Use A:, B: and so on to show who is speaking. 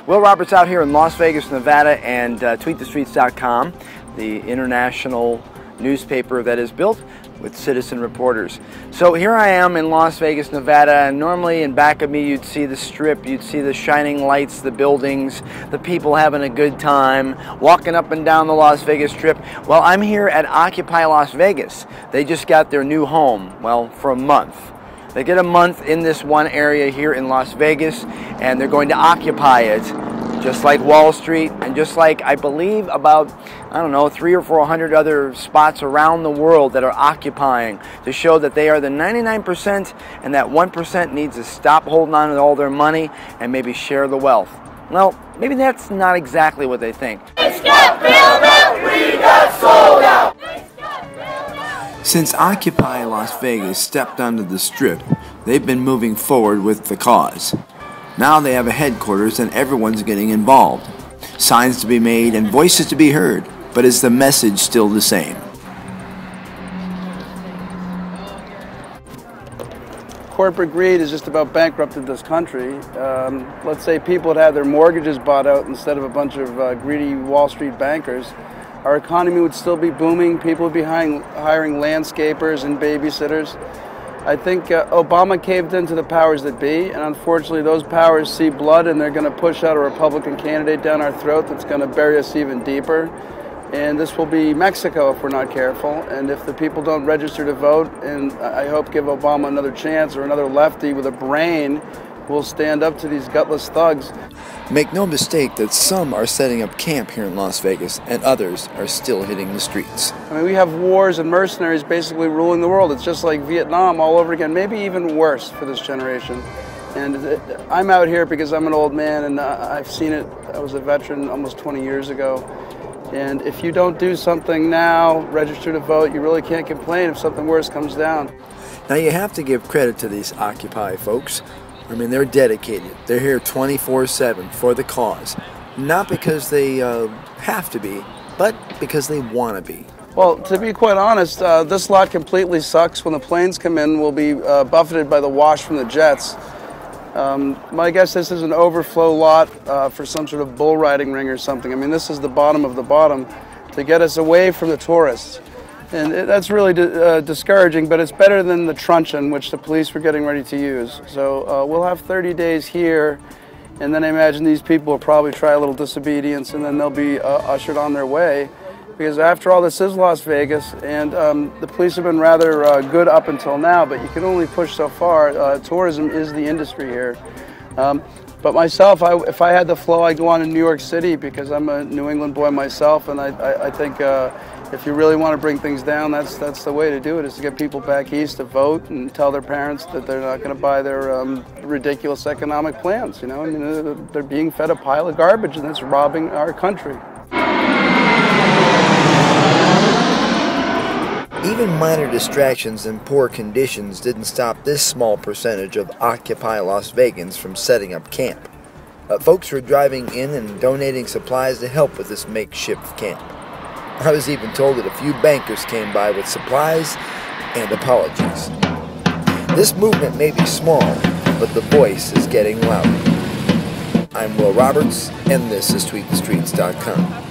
A: Will Roberts out here in Las Vegas, Nevada, and tweetthestreets.com, the international newspaper that is built with citizen reporters. So here I am in Las Vegas, Nevada, and normally in back of me you'd see the strip, you'd see the shining lights, the buildings, the people having a good time, walking up and down the Las Vegas Strip. Well, I'm here at Occupy Las Vegas. They just got their new home, well, for a month. They get a month in this one area here in Las Vegas, and they're going to occupy it, just like Wall Street, and just like, I believe, about, I don't know, 300 or 400 other spots around the world that are occupying, to show that they are the 99% and that 1% needs to stop holding on to all their money and maybe share the wealth. Well, maybe that's not exactly what they think.
B: It's got bailed out, we got sold out.
A: Since Occupy Las Vegas stepped onto the Strip, they've been moving forward with the cause. Now they have a headquarters and everyone's getting involved. Signs to be made and voices to be heard, but is the message still the same?
C: Corporate greed has just about bankrupted this country. Let's say people had their mortgages bought out instead of a bunch of greedy Wall Street bankers. Our economy would still be booming. People would be hiring landscapers and babysitters. I think Obama caved into the powers that be, and unfortunately those powers see blood and they're going to push out a Republican candidate down our throat that's going to bury us even deeper. And this will be Mexico if we're not careful. And if the people don't register to vote, and I hope give Obama another chance, or another lefty with a brain who will stand up to these gutless thugs.
A: Make no mistake that some are setting up camp here in Las Vegas and others are still hitting the streets.
C: I mean, we have wars and mercenaries basically ruling the world. It's just like Vietnam all over again, maybe even worse for this generation. And I'm out here because I'm an old man and I've seen it. I was a veteran almost 20 years ago. And if you don't do something now, register to vote, you really can't complain if something worse comes down.
A: Now you have to give credit to these Occupy folks. I mean, they're dedicated. They're here 24/7 for the cause. Not because they have to be, but because they want to be.
C: Well, to be quite honest, this lot completely sucks. When the planes come in, we'll be buffeted by the wash from the jets. My guess this is an overflow lot for some sort of bull riding ring or something. I mean, this is the bottom of the bottom to get us away from the tourists. And that's really discouraging, but it's better than the truncheon, which the police were getting ready to use. So we'll have 30 days here, and then I imagine these people will probably try a little disobedience, and then they'll be ushered on their way. Because after all, this is Las Vegas, and the police have been rather good up until now, but you can only push so far. Tourism is the industry here. But myself, if I had the flow, I'd go on to New York City because I'm a New England boy myself, and I think if you really want to bring things down, that's the way to do it, is to get people back east to vote and tell their parents that they're not going to buy their ridiculous economic plans. You know, I mean, they're being fed a pile of garbage, and that's robbing our country.
A: Even minor distractions and poor conditions didn't stop this small percentage of Occupy Las Vegans from setting up camp. Folks were driving in and donating supplies to help with this makeshift camp. I was even told that a few bankers came by with supplies and apologies. This movement may be small, but the voice is getting louder. I'm Will Roberts, and this is tweetthestreets.com.